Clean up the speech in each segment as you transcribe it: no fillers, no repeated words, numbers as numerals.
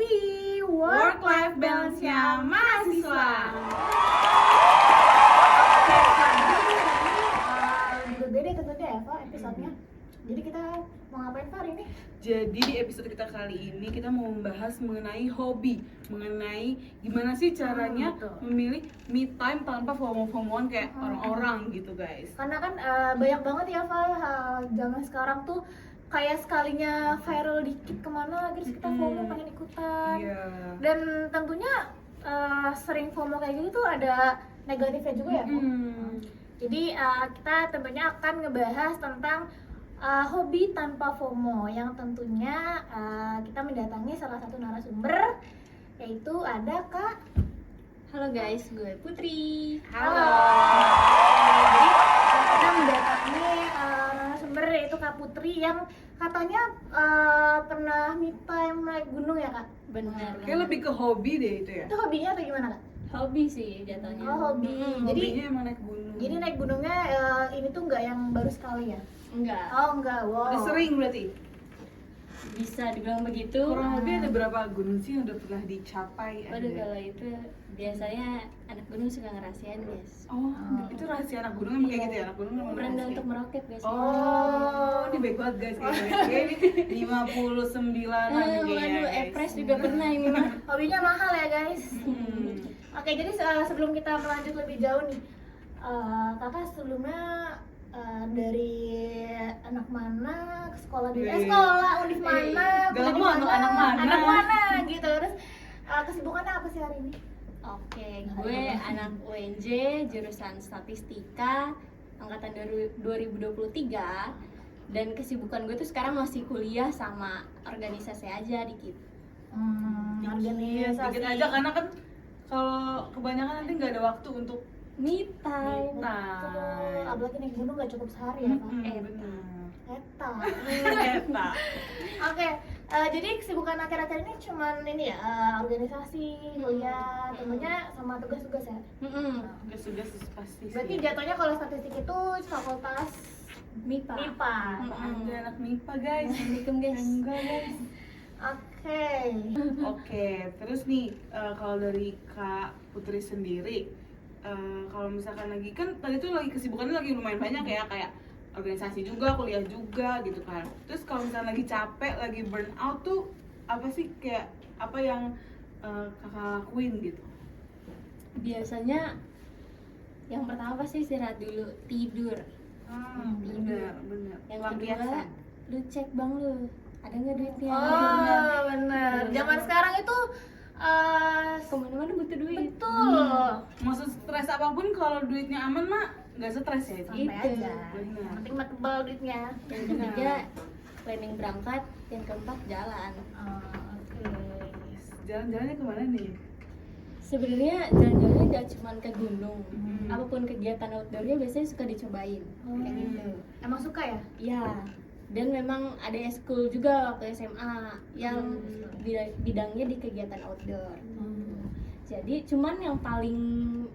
WLB, Work-life balance-nya mahasiswa. Berbeda tentunya ya, Pak, episodenya. Jadi kita mau ngapain Pak hari ini? Jadi di episode kita kali ini kita mau membahas mengenai hobi, mengenai gimana sih caranya betul. memilih me time tanpa FOMO-FOMOan kayak orang-orang gitu guys. Karena kan banyak banget ya Pak, zaman sekarang tuh kayak sekalinya viral dikit kemana terus kita FOMO pengen ikutan. Iya. Dan tentunya sering FOMO kayak gitu tuh ada negatifnya juga ya Pak. Jadi kita tentunya akan ngebahas tentang hobi tanpa FOMO yang tentunya kita mendatangi salah satu narasumber, yaitu ada Kak. Halo guys, gue Putri. Halo. Jadi kita mendatangi narasumber yaitu Kak Putri yang katanya pernah me time naik gunung ya Kak? Benar. Kayak lebih ke hobi deh itu ya. Itu hobinya atau gimana Kak? Hobi sih jatuhnya. Oh hobi. Jadi Hobinya emang naik gunung. jadi naik gunungnya ini tuh nggak yang baru sekali ya? Enggak. Oh enggak, wow. Udah sering berarti. Bisa dibilang begitu. Kurang lebih ada berapa gunung sih yang udah pernah dicapai? Waduh, Ada? kalau itu biasanya anak gunung suka ngerasain guys. Oh, itu rahasia anak gunung emang kayak gitu ya? Anak gunung emang Merendah rahasia. untuk meroket biasanya. Oh, ini baik banget guys kayaknya. Ini 59-an kayaknya. Waduh, guys. Epres juga pernah ini mah. Hobinya mahal ya guys. Hmm. Oke, jadi sebelum kita melanjut lebih jauh nih, kakak sebelumnya dari anak mana ke sekolah di sekolah univ mana, Galak kuliah di banget, anak mana? gitu. Terus kesibukannya apa sih hari ini? Oke, gue anak UNJ jurusan Statistika angkatan 2023 dan kesibukan gue tuh sekarang masih kuliah sama organisasi aja dikit. Organisasi. Dikit aja karena kan kalau kebanyakan nanti nggak ada waktu untuk Me time. Betul. Apalagi naik gunung gak cukup sehari ya Pak. benar. Eta. Eta. Oke, jadi kesibukan akhir-akhir ini cuman ini ya, organisasi, kuliah, tentunya sama tugas-tugas ya. Sudah pasti sih. Berarti jatuhnya kalau statistik itu fakultas MIPA. MIPA. Ada anak MIPA guys. Assalamualaikum guys. Enggak guys. Oke. Oke, terus nih kalau dari Kak Putri sendiri, kalau misalkan lagi kan tadi tuh lagi kesibukannya lagi lumayan banyak ya, kayak organisasi juga, kuliah juga gitu kan. Terus kalau misalkan lagi capek, lagi burn out tuh apa sih kayak apa yang kakak lakuin gitu? Biasanya yang pertama pasti istirahat dulu, tidur. Bener. Yang Lampiasan. kedua, lu cek bank lu, ada nggak duitnya? Oh, benar. Zaman sekarang itu Kemana-mana butuh duit. betul. Maksud stres apapun kalau duitnya aman mah nggak stres ya itu. Sampai Itu. aja. Benar. Yang penting mah tebal duitnya. Yang ketiga, planning berangkat. Yang keempat, jalan. Oke. Jalan-jalannya kemana nih? Sebenarnya jalan-jalannya nggak cuma ke gunung, apapun kegiatan outdoornya biasanya suka dicobain. Kayak gitu. Emang suka ya? Ya, dan memang ada eskul juga waktu SMA yang bidangnya di kegiatan outdoor. Jadi cuman yang paling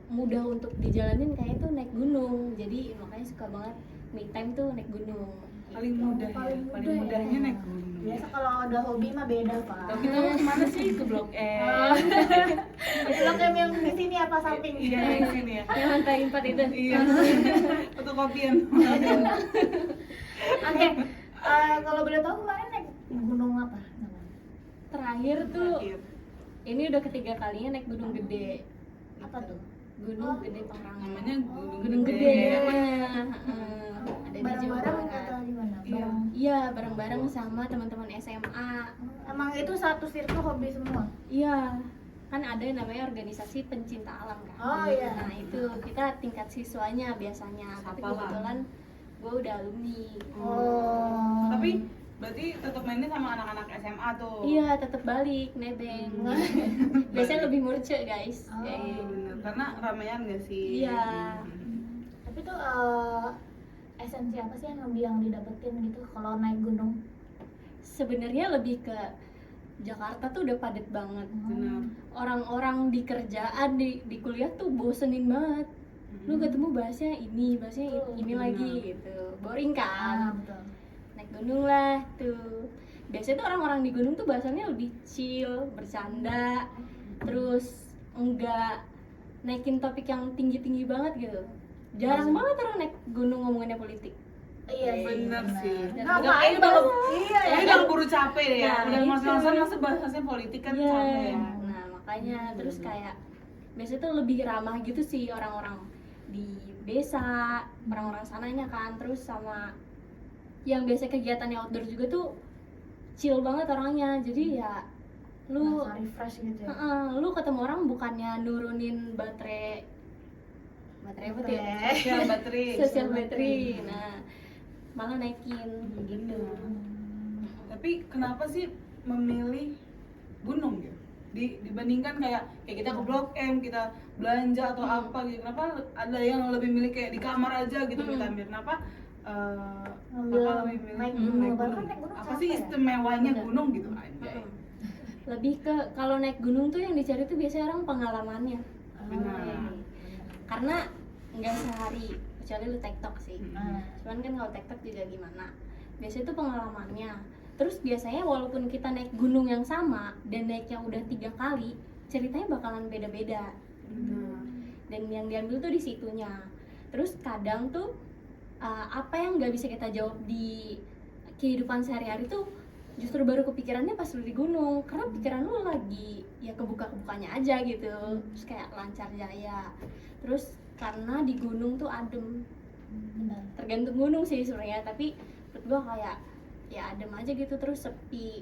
mudah untuk dijalanin kayak itu naik gunung. Jadi makanya suka banget me time tuh naik gunung. Paling mudah Paling ya. Paling mudah mudahnya ya. naik gunung. Biasa kalau ada hobi mah beda Pak. Kalau kita mau kemana sih? Ke Blok M. Itu lo kayak yang di sini apa samping? Iya, yang sini ya. Yang lantai 4 itu. Iya. Fotokopian. Oke. Kalau boleh tahu kemarin naik gunung apa? Terakhir tuh Terakhir. ini udah ketiga kalinya naik gunung gede. Apa tuh? Gunung Gede Pangrango. Namanya Gunung Gede. Ada di Jawa Bareng-bareng Barat. atau gimana? Iya. Bareng. Iya, bareng-bareng sama teman-teman SMA. Emang itu satu circle hobi semua? Iya, kan ada yang namanya organisasi pencinta alam kan. Oh, iya. Nah itu kita tingkat siswanya biasanya. Tapi Sapa lah. kebetulan gue udah alumni. Oh. Tapi berarti tetap mainnya sama anak-anak SMA tuh. Iya, tetap balik nebeng. Biasanya lebih murce guys. Oh. Kayak gitu. Bener. Karena ramean gak sih? Iya. Tapi tuh esensi apa sih yang didapetin gitu kalau naik gunung? Sebenarnya lebih ke Jakarta tuh udah padat banget. Bener. Orang-orang di kerjaan di kuliah tuh bosenin banget. Lu ketemu bahasnya ini Betul. lagi gitu. Boring kan? Betul. Naik gunung lah tuh. biasanya tuh orang-orang di gunung tuh bahasannya lebih chill, bercanda, terus enggak naikin topik yang tinggi-tinggi banget gitu. Jarang banget orang naik gunung ngomonginnya politik. Iya sih, bener sih. Nah, Udah ngapain udah iya ya. udah keburu capek deh ya. Nah, Udah itu. masa bahasnya politik kan Iya. capek ya. Nah makanya terus kayak biasanya tuh lebih ramah gitu sih orang-orang di desa, orang-orang sananya kan, terus sama yang biasa kegiatannya outdoor juga tuh chill banget orangnya. Jadi ya lu Nah, refresh gitu ya. lu ketemu orang bukannya nurunin baterai apa tuh ya? Sosial baterai. Sosial battery. Nah, malah naikin gitu. Tapi kenapa sih memilih gunung gitu? Dibandingkan kayak kita ke Blok M, kita belanja atau apa gitu. Kenapa ada yang lebih milih kayak di kamar aja gitu kita ambil? Kenapa Ngambil Kakak lebih milih naik gunung? naik Padahal gunung? kan naik gunung Apa capek sih ya? istimewanya Bener. gunung gitu anjay? Lebih ke kalau naik gunung tuh yang dicari tuh biasanya orang pengalamannya. Benar. Karena nggak sehari, kecuali lu tektok sih. Nah, Cuman kan kalau tektok juga gimana? Biasanya tuh pengalamannya. Terus biasanya walaupun kita naik gunung yang sama dan naik yang udah 3 kali, ceritanya bakalan beda-beda. Benar. Dan yang diambil tuh di situnya. Terus kadang tuh apa yang nggak bisa kita jawab di kehidupan sehari-hari tuh justru baru kepikirannya pas lu di gunung, karena pikiran lu lagi ya kebuka-kebukanya aja gitu. Terus kayak lancar jaya. Terus karena di gunung tuh adem, benar. tergantung gunung sih sebenarnya, tapi menurut gua kayak ya adem aja gitu, terus sepi.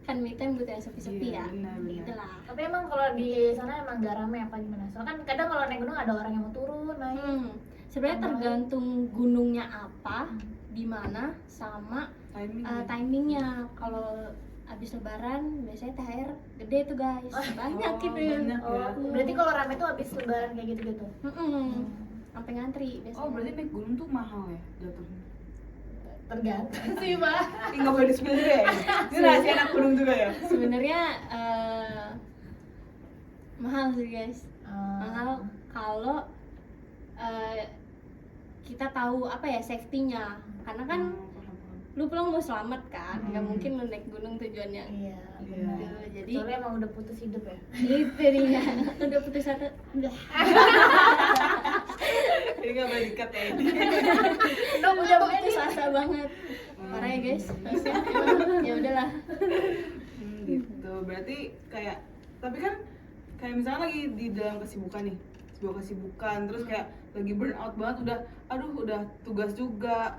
Kan me time butuh yang sepi-sepi Iya, ya. benar. Gitu lah. Tapi emang kalau di sana emang gak rame apa gimana? Soalnya kan kadang kalau naik gunung ada orang yang mau turun, naik. Sebenarnya Tambahan. tergantung gunungnya apa, di mana, sama Timing. timingnya. Kalau abis lebaran biasanya THR gede tuh guys, banyak Oh, gitu. banyak. Oh, berarti kalau rame tuh habis lebaran kayak gitu-gitu. Sampai ngantri biasanya. Oh, berarti naik gunung tuh mahal ya jatuhnya? Tergantung sih, Pak. Ih, nggak boleh di-spill juga ya? Ini rahasia anak gunung juga ya? Sebenarnya mahal sih guys. Mahal kalau kita tahu apa ya safety-nya. Karena kan lu pulang mau selamat kan, nggak mungkin lu naik gunung tujuannya Iya, Iya. benar. jadi Soalnya emang udah putus hidup ya. itu dia. Udah putus satu udah Ini nggak boleh dikat ya ini. udah putus asa banget, parah ya guys. Ya udahlah. Gitu. Berarti kayak, tapi kan kayak misalnya lagi di dalam kesibukan nih, sebuah kesibukan, terus kayak lagi burn out banget, udah tugas juga,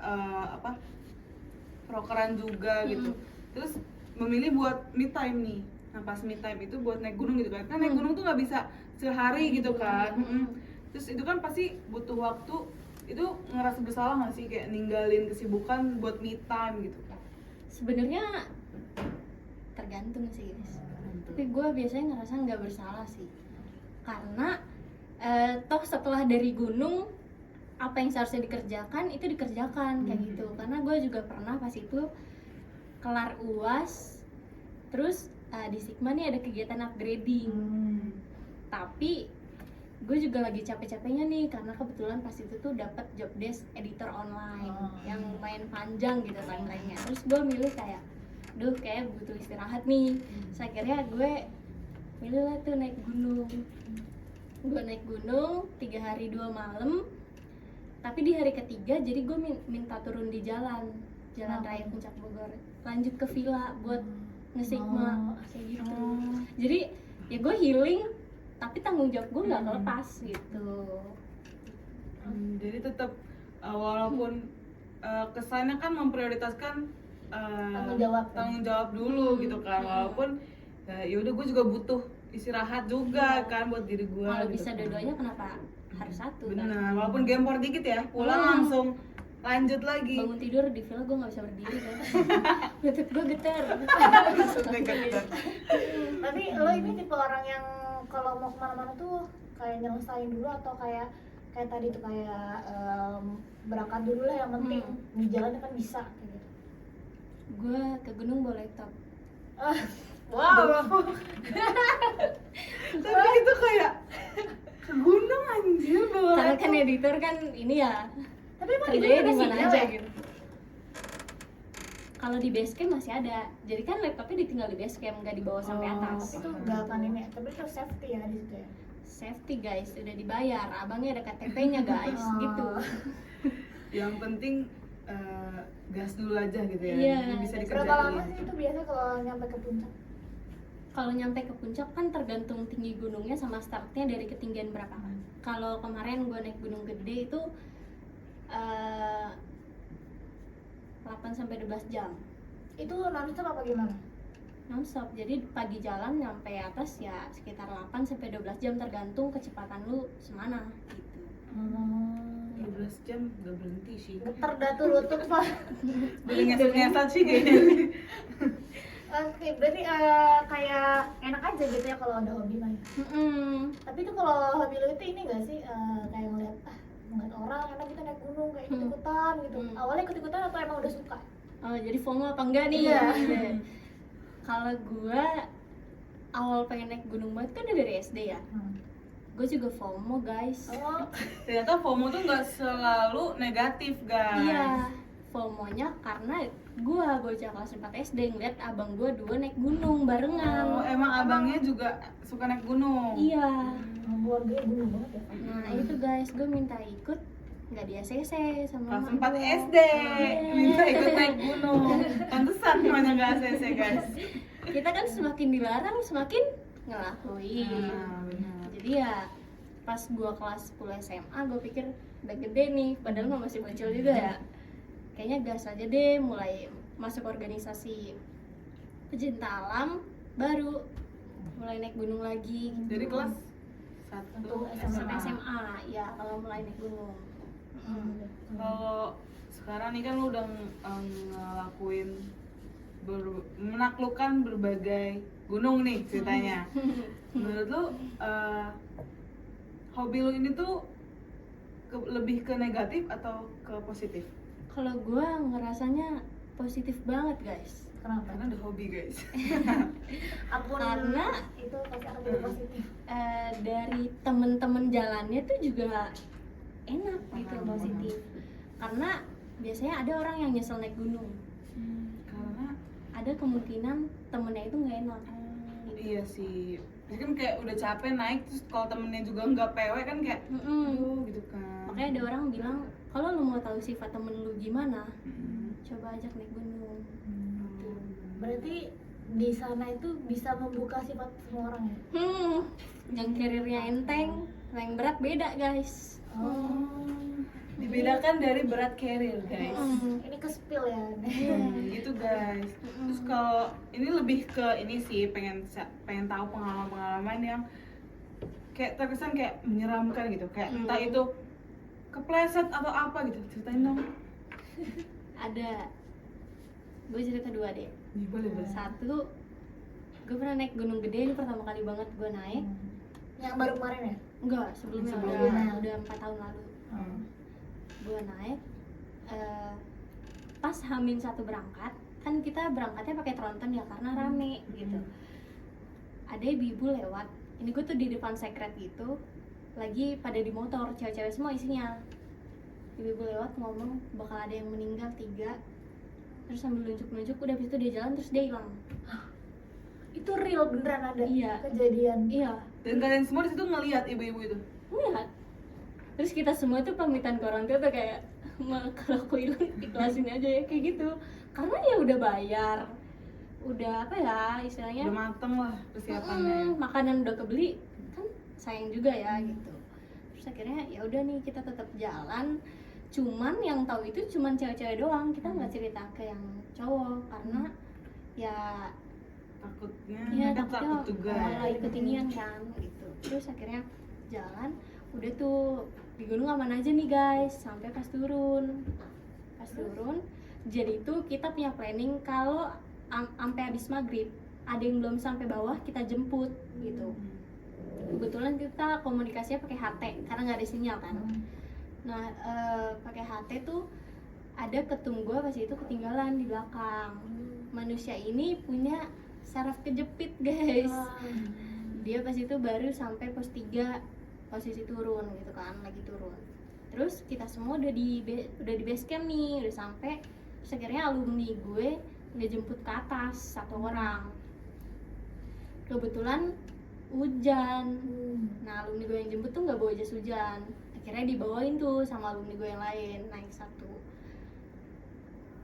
prokeran juga gitu. Terus memilih buat me time nih. Nah pas me time itu buat naik gunung gitu kan. Kan naik gunung tuh nggak bisa sehari gitu kan. Terus itu kan pasti butuh waktu. Itu ngerasa bersalah nggak sih kayak ninggalin kesibukan buat me time gitu? Sebenarnya tergantung sih guys, tapi gue biasanya ngerasa nggak bersalah sih, karena toh setelah dari gunung apa yang seharusnya dikerjakan itu dikerjakan kayak gitu. Karena gue juga pernah pas itu kelar UAS, terus di Sigma nih ada kegiatan upgrading, tapi gue juga lagi capek-capeknya nih karena kebetulan pas itu tuh dapat job desk editor online yang lumayan panjang gitu timelinenya. Terus gue milih kayak duh kayak butuh istirahat nih. Terus akhirnya gue milih lah tuh naik gunung. Gue naik gunung 3 hari 2 malam, tapi di hari ketiga jadi gue minta turun di jalan raya Puncak Bogor, lanjut ke villa buat nge-sigma kayak gitu. Jadi ya gue healing tapi tanggung jawab gue nggak kelepas gitu. Jadi tetap walaupun kesannya kan memprioritaskan tanggung jawab dulu gitu kan, walaupun ya udah gue juga butuh istirahat juga kan buat diri gue. Kalau gitu bisa kan. dua-duanya kenapa harus satu? Benar, Kan? walaupun gempor dikit ya, pulang langsung lanjut lagi. Bangun tidur di villa gue nggak bisa berdiri kan, lutut gue getar. Tapi lo ini tipe orang yang kalau mau kemana-mana tuh kayak nyelesain dulu atau kayak tadi tuh kayak berangkat dulu lah yang penting di jalan kan bisa kayak gitu. Gue ke gunung bawa laptop. Wow. Tapi itu kayak ke gunung anjir bawa Karena laptop. kan editor kan ini ya Tapi emang kerjanya itu di ada mana sinyal aja ya? gitu. Kalau di base camp masih ada, jadi kan laptopnya ditinggal di base camp, nggak dibawa sampai atas. Tapi itu nggak akan ini, tapi itu safety ya di situ ya. Safety guys, udah dibayar, abangnya ada KTP-nya guys, Oh. gitu. Yang penting gas dulu aja gitu ya. Iya. Jadi bisa Berapa dikerjain. lama sih itu biasa kalau nyampe ke puncak? Kalau nyampe ke puncak kan tergantung tinggi gunungnya sama startnya dari ketinggian berapa. Kalau kemarin gue naik Gunung Gede itu 8-12 jam Itu nonstop apa gimana? nonstop. Jadi pagi jalan nyampe atas ya sekitar 8-12 jam tergantung kecepatan lu semana gitu. 12 jam gak berhenti sih. Getar dah tuh lutut pak. Boleh ngesot-ngesot sih kayaknya. Oke, berarti kayak enak aja gitu ya kalau ada hobi main. Tapi itu kalau hobi lu itu ini gak sih kayak ngeliat orang enak gitu naik gunung kayak ikut-ikutan gitu. Awalnya ikut-ikutan atau emang udah suka? Oh, jadi FOMO apa enggak nih? Iya. Kalau gua awal pengen naik gunung banget kan dari SD ya. Gue juga FOMO guys. Oh, Ternyata FOMO tuh nggak selalu negatif guys. Iya, FOMO-nya karena gua bocah kelas 4 SD ngeliat abang gua 2 naik gunung barengan. Oh, emang abangnya juga suka naik gunung. Iya. keluarganya gunung banget ya. Nah itu guys, gue minta ikut nggak di ACC sama Kelas mama 4 gua. SD minta ikut naik gunung. Pantesan namanya nggak ACC guys. Kita kan semakin dilarang semakin ngelakuin. Nah, benar. Jadi ya pas gua kelas 10 SMA gue pikir udah gede nih, padahal mah masih bocil juga ya. Kayaknya gas aja deh, mulai masuk organisasi pecinta alam, baru mulai naik gunung lagi. Dari kelas 1 Untuk sampai SMA. SMA ya kalau mulai naik gunung. Kalau sekarang nih kan lu udah ngelakuin menaklukkan berbagai gunung nih ceritanya. Menurut lu hobi lu ini tuh lebih ke negatif atau ke positif? Kalau gue ngerasanya positif banget guys, Kenapa? Karena ada hobi guys. Apapun Karena- itu pasti akan jadi positif. dari temen-temen jalannya tuh juga enak gitu, Paham, positif. Karena biasanya ada orang yang nyesel naik gunung, Karena ada kemungkinan temennya itu nggak enak. iya sih. Jadi kan kayak udah capek naik terus kalau temennya juga nggak PW kan kayak aduh gitu kan. Makanya ada orang bilang kalau lu mau tahu sifat temen lu gimana, Mm. coba ajak naik gunung. Berarti di sana itu bisa membuka sifat semua orang ya? Yang karirnya enteng, yang berat beda guys. Dibedakan dari berat carrier guys. Ini ke spill ya. Gitu guys. Terus kalau ini lebih ke ini sih pengen tahu pengalaman-pengalaman yang kayak terkesan kayak menyeramkan gitu. Kayak entah itu kepleset atau apa gitu. Ceritain dong. Ada, gue cerita 2 deh. Nih, boleh boleh. Satu, gue pernah naik Gunung Gede, ini pertama kali banget gue naik. Yang baru kemarin ya? Enggak, sebelumnya Sebelumnya. udah 4 tahun lalu. Hmm. Gue naik, pas H-1 berangkat, kan kita berangkatnya pakai tronton ya karena rame gitu. Ada ibu-ibu lewat, ini gue tuh di depan sekret gitu, lagi pada di motor, cewek-cewek semua isinya. Ibu-ibu lewat ngomong bakal ada yang meninggal 3, terus sambil nunjuk-nunjuk, udah habis itu dia jalan terus dia hilang. Itu real beneran ada Iya. kejadian. Iya, Dan kalian semua di situ ngelihat ibu-ibu itu. lihat. Terus kita semua tuh pamitan ke orang tua tuh kayak, kalau aku hilang ikhlasin aja ya kayak gitu. Karena ya udah bayar, udah apa ya istilahnya, Udah mateng lah persiapannya. makanan udah kebeli, kan sayang juga ya gitu. Terus akhirnya ya udah nih kita tetap jalan. Cuman yang tahu itu cuman cewek-cewek doang, kita nggak cerita ke yang cowok karena ya Takutnya iya mereka takutnya takut juga. malah ikut inian kan gitu. Terus akhirnya jalan, udah tuh di gunung aman aja nih guys sampai pas turun. Jadi tuh kita punya planning kalau sampai habis maghrib ada yang belum sampai bawah kita jemput gitu. Kebetulan kita komunikasinya pakai HT karena nggak ada sinyal kan. Nah pakai HT tuh ada ketum gua pas itu ketinggalan di belakang. Manusia ini punya saraf kejepit guys. Dia pas itu baru sampai pos 3 posisi turun gitu kan, lagi turun. Terus kita semua udah di base camp nih, udah sampai. Terus akhirnya alumni gue ngejemput ke atas satu orang. Kebetulan hujan. Nah alumni gue yang jemput tuh nggak bawa jas hujan, akhirnya dibawain tuh sama alumni gue yang lain, naik satu.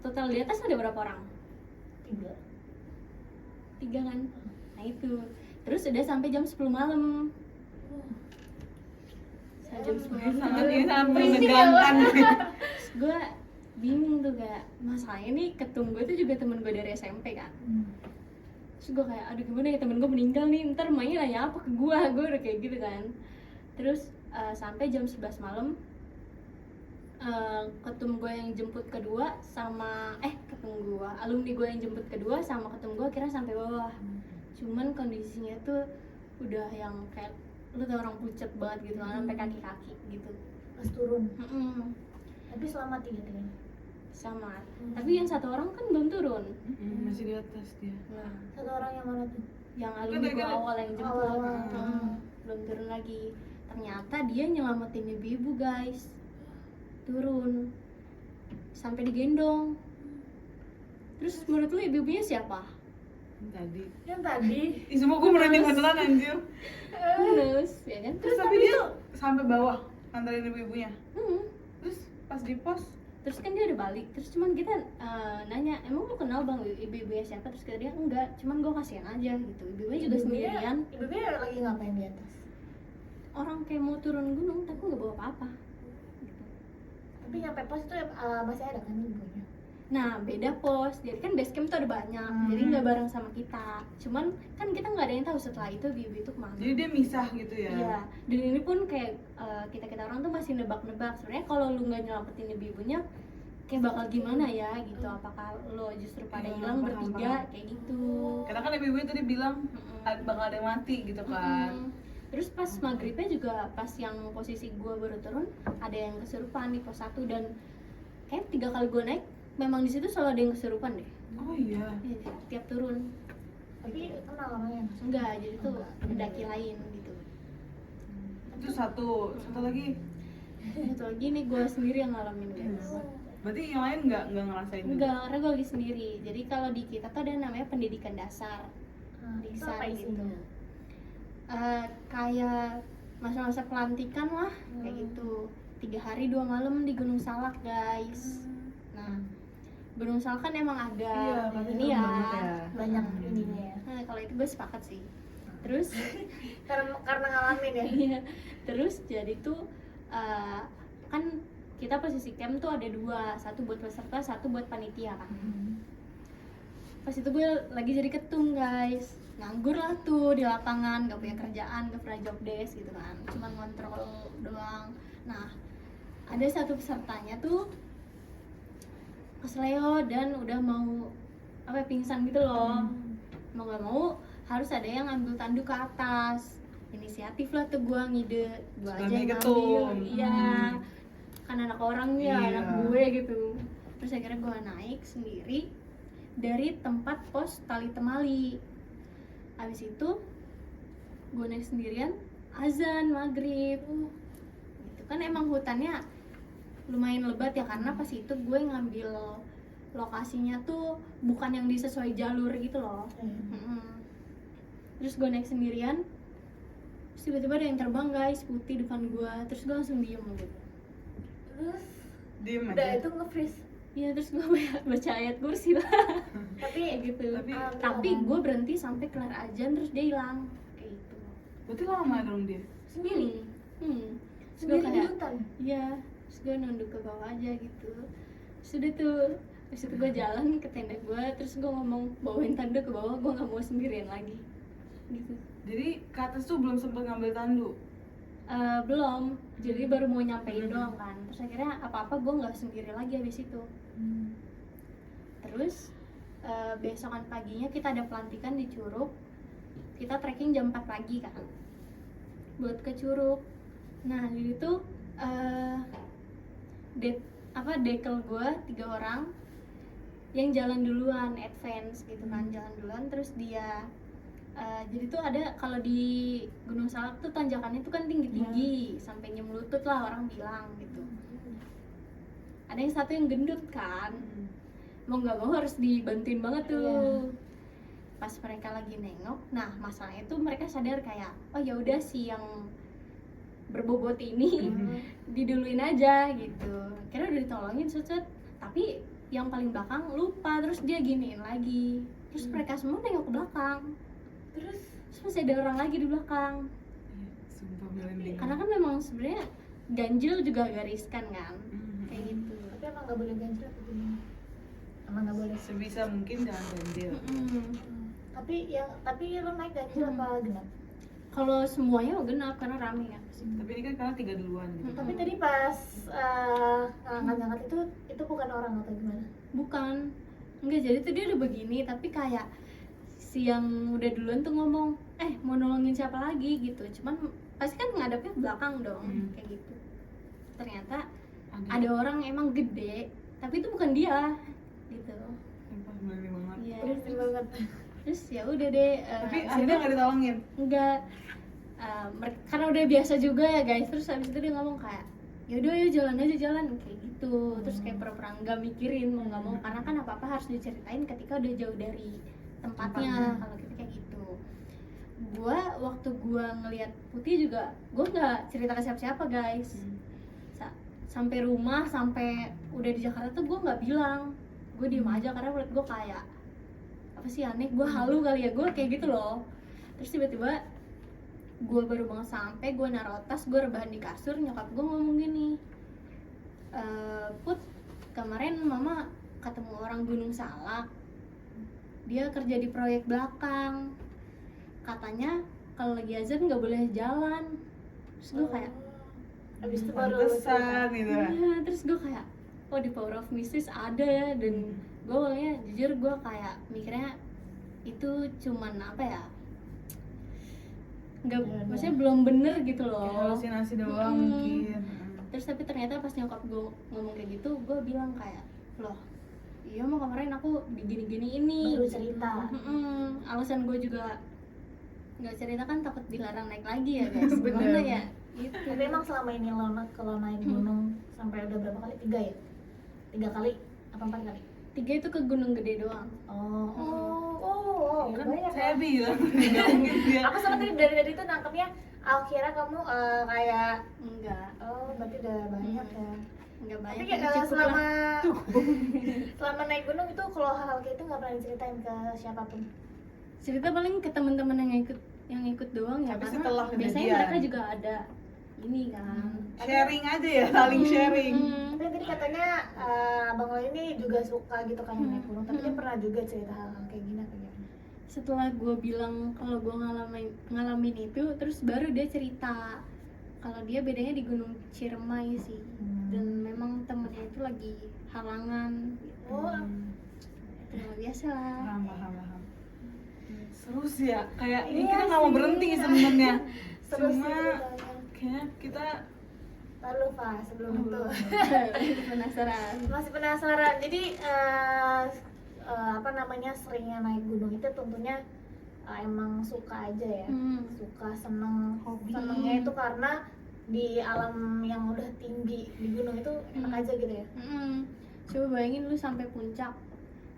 Total di atas ada berapa orang? 3 kan? Nah itu, terus udah sampai jam 10 malam. Jam 10 Sangat ya, sangat Berisik menegangkan. Terus gue bingung tuh kayak, masalahnya nih ketum gue tuh juga temen gue dari SMP kan. Terus gue kayak, aduh gimana ya, temen gue meninggal nih, ntar mainnya nanya apa ke gue udah kayak gitu kan. Terus sampai jam 11 malam ketum gue yang jemput kedua sama alumni gue yang jemput kedua sama ketum gue akhirnya sampai bawah. Cuman kondisinya tuh udah yang kayak lu tau orang pucet banget gitu kan, sampai kaki-kaki gitu. Pas turun. Mm-mm. Tapi selamat 3-3. Sama. Tapi yang satu orang kan belum turun. Masih di atas dia. Nah, Satu orang yang mana tuh? yang alumni gue awal yang jemput Awal-awal. belum turun lagi. Ternyata dia nyelamatin ibu-ibu guys, turun sampai digendong. Terus menurut lu ibu-ibunya siapa? Tadi. Yang tadi. Ih, semua gue merinding beneran anjir. Terus ya kan? Terus tapi dia sampai bawah nganterin ibu-ibunya. Hmm. Terus pas di pos, Terus kan dia udah balik, terus cuman kita nanya, emang lu kenal bang ibu-ibunya siapa? Terus kata dia enggak, cuman gue kasihan aja gitu. Ibu-ibunya juga sendirian, Ibunya lagi ngapain di atas? orang kayak mau turun gunung tapi nggak bawa apa-apa gitu. Tapi nyampe pos itu masih ada kan ibunya? Nah beda pos, jadi kan base camp tuh ada banyak, jadi nggak bareng sama kita. Cuman kan kita nggak ada yang tahu setelah itu ibu itu kemana. jadi dia misah gitu ya. Iya, dan ini pun kayak kita orang tuh masih nebak-nebak. Sebenarnya kalau lu nggak nyelamatin ibu-ibunya, kayak bakal gimana ya gitu. Apakah lo justru pada Iya, hilang paham, bertiga paham. kayak gitu. Karena kan ibu-ibu tadi bilang bakal ada yang mati gitu kan. Terus pas maghribnya juga pas yang posisi gua baru turun, ada yang kesurupan di pos 1 dan kayak 3 kali gua naik, memang di situ selalu ada yang kesurupan deh. Oh iya. Iya, tiap turun. Tapi kenal namanya? Enggak, jadi tuh pendaki lain gitu. Itu satu lagi. Satu lagi nih gue sendiri yang ngalamin guys. Berarti yang lain nggak ngerasain juga. Enggak, karena gue lagi sendiri. Jadi kalau di kita tuh ada namanya pendidikan dasar. Itu Lisan apa gitu. isinya? Kayak masa-masa pelantikan lah, kayak gitu. 3 hari 2 malam di Gunung Salak guys. Nah, Gunung Salak kan emang ada Iya, katanya ini serem ya. banget ya. Banyak ininya ya. Nah, kalau itu gue sepakat sih. Terus Karena ngalamin ya. iya, terus jadi tuh kan kita posisi camp tuh ada 2, satu buat peserta, satu buat panitia kan. Pas itu gue lagi jadi ketum guys, nganggur lah tuh di lapangan, gak punya kerjaan, gak pernah job desk gitu kan, cuma ngontrol doang. Nah ada satu pesertanya tuh kesleo dan udah mau pingsan gitu loh. Mau gak mau harus ada yang ngambil tandu ke atas. Inisiatif lah tuh gue ngide, gue aja Sebagai yang ketum. ngambil. Iya, kan anak orang ya, Iya. anak gue gitu. Terus akhirnya gue naik sendiri dari tempat pos Tali Temali. Abis itu gue naik sendirian, azan maghrib. Gitu kan emang hutannya lumayan lebat ya, karena pas itu gue ngambil lokasinya tuh bukan yang disesuai jalur gitu loh. Terus gue naik sendirian, terus tiba-tiba ada yang terbang guys, putih depan gue. Terus gue langsung diem gitu. Terus Diem udah aja. itu nge-freeze. Iya, terus gue baca ayat kursi lah. Tapi Kayak gitu. Tapi Gue berhenti sampai kelar ajan, terus dia hilang kayak gitu berarti lama dong dia. sendiri. Terus gue sendiri di kayak hutan. iya, terus gue nunduk ke bawah aja gitu. Sudah tuh, terus itu gue jalan ke tenda gue, terus gue ngomong bawain tandu ke bawah, gue nggak mau sendirian lagi gitu. Jadi ke atas tuh belum sempet ngambil tandu. Belum, jadi baru mau nyampein doang kan. Terus akhirnya apa-apa gue nggak sendiri lagi habis itu. Terus besokan paginya kita ada pelantikan di Curug. Kita trekking jam 4 pagi kan, buat ke Curug. Nah di situ dekel gue 3 orang yang jalan duluan, advance gitu kan, jalan duluan. Terus dia jadi tuh ada, kalau di Gunung Salak tuh tanjakannya tuh kan tinggi-tinggi, sampai nyemlutut lah orang bilang gitu. Ada yang satu yang gendut kan. mau nggak mau harus dibantuin banget tuh. Iya. Pas mereka lagi nengok, nah masalahnya tuh mereka sadar kayak oh ya udah sih yang berbobot ini diduluin aja gitu. Akhirnya udah ditolongin set, tapi yang paling belakang lupa, terus dia giniin lagi, terus mereka semua nengok ke belakang, Terus masih ada orang lagi di belakang. Sumpah merinding. Karena kan memang sebenarnya ganjil juga agak riskan kan, kayak gitu. tapi emang nggak boleh ganjil apa gimana? Emang nggak boleh. Sebisa mungkin jangan ganjil. Tapi lo naik ganjil apa genap? Kalau semuanya mah genap karena rame ya. Tapi ini kan karena 3 duluan gitu. Tapi tadi pas ngangkat-ngangkat itu bukan orang atau gimana? Bukan, enggak, jadi tuh dia udah begini tapi kayak si yang udah duluan tuh ngomong mau nolongin siapa lagi gitu, cuman pasti kan ngadepnya ke belakang dong, kayak gitu. Ternyata ada orang emang gede tapi itu bukan dia gitu. Sumpah merinding banget. Iya. Berisik banget. Terus ya udah deh, Tapi akhirnya nggak ditolongin. enggak, karena udah biasa juga ya guys. Terus habis itu dia ngomong kayak yaudah ya jalan aja jalan kayak gitu. Terus kayak pura-pura nggak mikirin mau nggak mau, karena kan apa-apa harus diceritain ketika udah jauh dari tempatnya. Kalau kita kayak gitu, waktu gua ngelihat Putih juga gua nggak cerita ke siapa-siapa guys. Sampai rumah, sampai udah di Jakarta tuh gua nggak bilang, gua diem aja karena menurut gua kayak apa sih aneh, gua halu kali ya, gua kayak gitu loh. Terus tiba-tiba gue baru banget sampai, gue naruh tas, gue rebahan di kasur, nyokap gue ngomong gini, Put, kemarin mama ketemu orang Gunung Salak, dia kerja di proyek belakang, katanya kalau lagi azan nggak boleh jalan. Terus gue kayak Abis itu baru lu cerita. Pantesan gitu. iya, terus gue kayak oh di Power of Mistis ada ya. Dan gue awalnya jujur gue kayak mikirnya itu cuman apa ya, nggak, maksudnya belum bener gitu loh, Kayak halusinasi doang mungkin. Terus tapi ternyata pas nyokap gue ngomong kayak gitu, gue bilang kayak loh iya mah kemarin aku digini-gini ini. Baru cerita. Alasan gue juga nggak cerita kan takut dilarang naik lagi ya guys. Bener. Gimana ya gitu. Tapi emang selama ini lo kalau naik gunung sampai udah berapa kali? 3 ya? 3 kali? Apa 4 kali? 3 itu ke Gunung Gede doang. Ya kan banyak saya ya. bilang nggak mungkin dia. Aku sebenarnya dari itu nangkepnya, kira kamu kayak Enggak, berarti udah banyak ya. enggak Tapi banyak. kayak, tapi cukup selama lah. selama naik gunung itu kalau hal kayak itu nggak pernah diceritain ke siapapun. Cerita paling ke teman-teman yang ikut doang ya, Tapi karena setelah biasanya kejadian. mereka juga ada ini kan. Sharing aja ya, saling sharing. Tapi tadi katanya abang lo ini juga suka gitu kan naik gunung, tapi dia pernah juga cerita hal-hal kayak gini apa gimana? Setelah gue bilang kalau gue ngalamin itu, terus baru dia cerita kalau dia bedanya di Gunung Ciremai sih, dan memang temennya itu lagi halangan gitu. Itu luar biasa lah. Paham. Seru sih ya, kayak ini Iya kita nggak mau sih. berhenti sebenarnya. Seru sih Cuma ceritanya. kayaknya kita Lalu Pak, sebelum itu Penasaran. masih penasaran. Jadi apa namanya, seringnya naik gunung itu tentunya emang suka aja ya, suka seneng. Senengnya itu karena di alam yang udah tinggi di gunung itu enak aja gitu ya. Coba bayangin lu sampai puncak.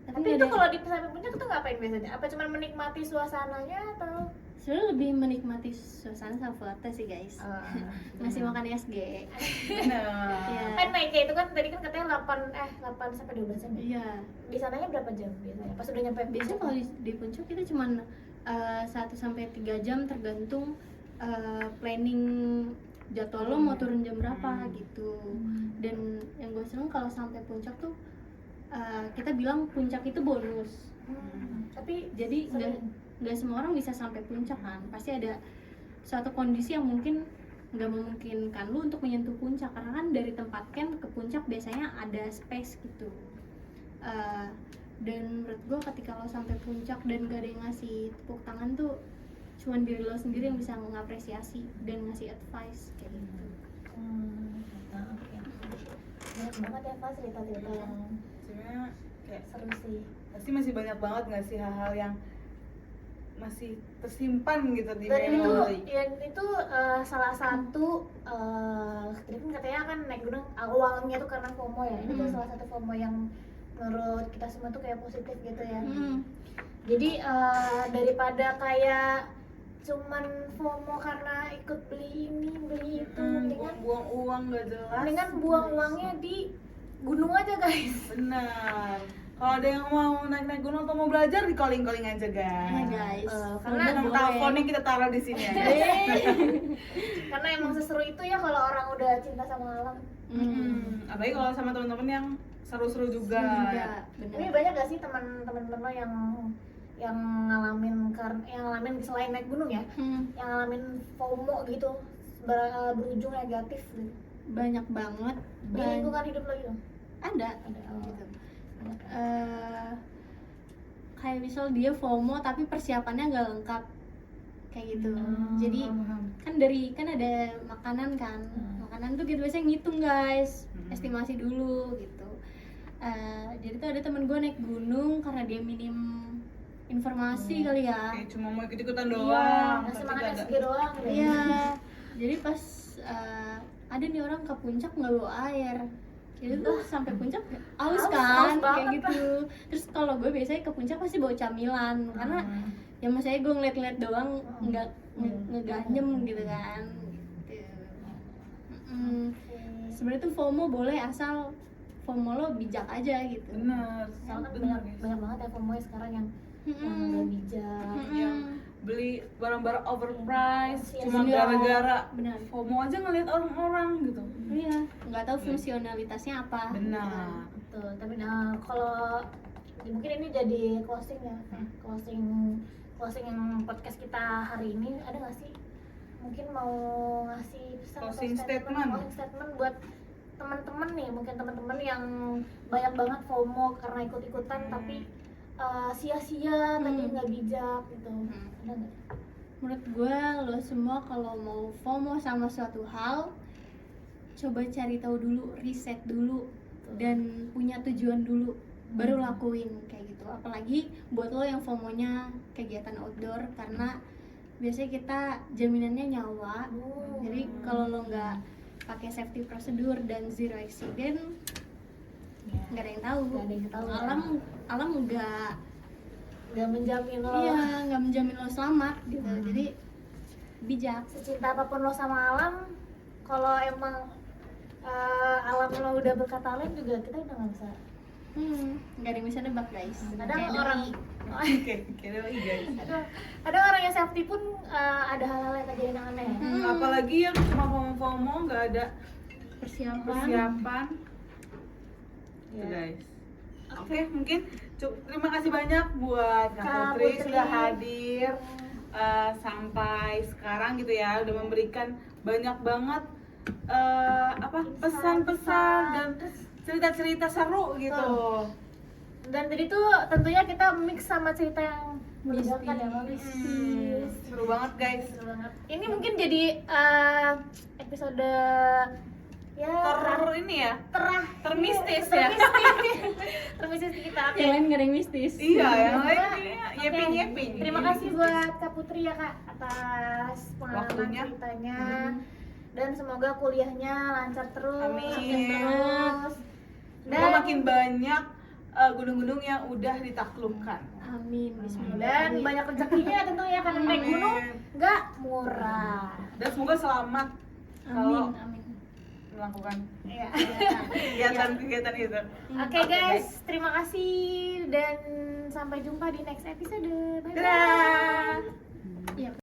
Tapi nggak itu ada- kalau di sampai puncak itu ngapain biasanya? Apa cuma menikmati suasananya atau sebenarnya lebih menikmati suasana sama foto sih guys. Ngasih makan SG. benar. Iya. kan naik kayak itu kan tadi kan katanya 8 sampai 12 jam ya? Iya. Di sananya berapa jam biasanya? Pas udah nyampe Biasanya kalau di puncak kita cuman 1 sampai 3 jam tergantung planning jadwal lo mau turun jam berapa gitu. Dan yang gue seneng kalau sampai puncak tuh kita bilang puncak itu bonus. Tapi Jadi nggak semua orang bisa sampai puncak kan. Pasti ada suatu kondisi yang mungkin nggak memungkinkan lu untuk menyentuh puncak, karena kan dari tempat camp ke puncak biasanya ada space gitu. Dan menurut gue ketika lo sampai puncak dan gak ada yang ngasih tepuk tangan tuh cuman diri lo sendiri yang bisa mengapresiasi dan ngasih advice kayak gitu. oke. Banyak banget ya Pak cerita-cerita yang Sebenarnya kayak seru sih. pasti masih banyak banget nggak sih hal-hal yang masih tersimpan gitu di Dan itu, memori. salah satu tadi kan katanya kan naik gunung awalnya tuh karena FOMO ya. Ini tuh salah satu FOMO yang menurut kita semua tuh kayak positif gitu ya. Hmm. Jadi daripada kayak cuman FOMO karena ikut beli ini beli itu, mendingan buang uang gak jelas. mendingan buang uangnya di gunung aja guys. Benar. Kalau ada yang mau naik gunung atau mau belajar, di calling aja guys. Ya guys, karena Nomor teleponnya kita taruh di sini ya. Karena emang seseru itu ya kalau orang udah cinta sama alam. Apalagi kalau sama teman-teman yang seru-seru juga. Bener. Ini banyak gak sih teman-teman lo yang ngalamin selain naik gunung ya, yang ngalamin FOMO gitu berujung negatif gitu Banyak banget. di lingkungan hidup lo gitu? Ada. Oh. Gitu. Kayak misal dia FOMO tapi persiapannya nggak lengkap kayak gitu. Jadi kan ada makanan kan. Makanan tuh gitu biasanya ngitung guys, estimasi dulu gitu. Jadi tuh ada temen gue naik gunung karena dia minim informasi kali ya. Kayak cuma mau ikut-ikutan Iya, doang. ngasih tapi makan nggak SG ada. doang gitu. Iya. Jadi pas ada nih orang ke puncak nggak bawa air. Jadi tuh sampai puncak haus Haus kan banget kayak gitu. Terus kalau gue biasanya ke puncak pasti bawa camilan karena ya maksudnya gue ngeliat-ngeliat doang nggak ngeganyem gitu kan. Gitu. Sebenarnya tuh FOMO boleh asal FOMO lo bijak aja gitu. Bener. Soalnya kan Bener, guys. banyak banget ya FOMO sekarang yang nggak bijak. Yang beli barang-barang overpriced Iya, cuma iya. gara-gara Benar. FOMO aja ngeliat orang-orang gitu. Iya, nggak tahu fungsionalitasnya apa. Benar. Betul, tapi kalau mungkin ini jadi closing ya, closing yang podcast kita hari ini. Ada nggak sih mungkin mau ngasih pesan atau Closing statement. closing statement buat teman-teman nih, mungkin teman-teman yang banyak banget FOMO karena ikut-ikutan tapi sia-sia tadi nggak bijak gitu. Ada nggak? Menurut gue lo semua kalau mau FOMO sama suatu hal, coba cari tahu dulu, riset dulu, dan punya tujuan dulu, baru lakuin kayak gitu. Apalagi buat lo yang FOMO-nya kegiatan outdoor, karena biasanya kita jaminannya nyawa. Jadi kalau lo nggak pakai safety prosedur dan zero accident, nggak ada yang tahu. Nggak ada yang tahu. Alam nggak menjamin lo. iya, nggak menjamin lo selamat gitu. Jadi bijak. Secinta apapun lo sama alam, kalau emang alam lo udah berkata lain juga kita udah nggak bisa. Nggak ada yang bisa nebak guys. Kadang Kayak orang Oke, guys. ada orang yang safety pun ada hal-hal yang kejadian yang aneh. Apalagi yang cuma FOMO nggak ada persiapan. Gitu, Iya. guys. Oke, mungkin terima kasih banyak buat Kak Kak Putri Putri. sudah hadir sampai sekarang gitu ya, udah memberikan banyak banget pesan-pesan dan cerita-cerita seru gitu. Dan tadi tuh tentunya kita mix sama cerita yang menegangkan ya, mistis. Seru banget guys. Seru banget. Ini mungkin jadi episode ya Termistis ya. termistis kita. Oke. Yang lain nggak ada yang mistis. Iya, yang lain Oke. yeping. Terima kasih buat Kak Putri ya Kak atas pengalaman Waktunya. ceritanya. Dan semoga kuliahnya lancar terus. Amin. sukses terus. Semoga makin banyak gunung-gunung yang udah ditaklukkan. Amin. Bismillah. Dan banyak rezekinya tentunya karena naik Amin. gunung nggak murah. Dan semoga selamat Amin. kalau Amin. melakukan Iya. kegiatan itu. Oke guys, terima kasih dan sampai jumpa di next episode. Bye bye. Dadah.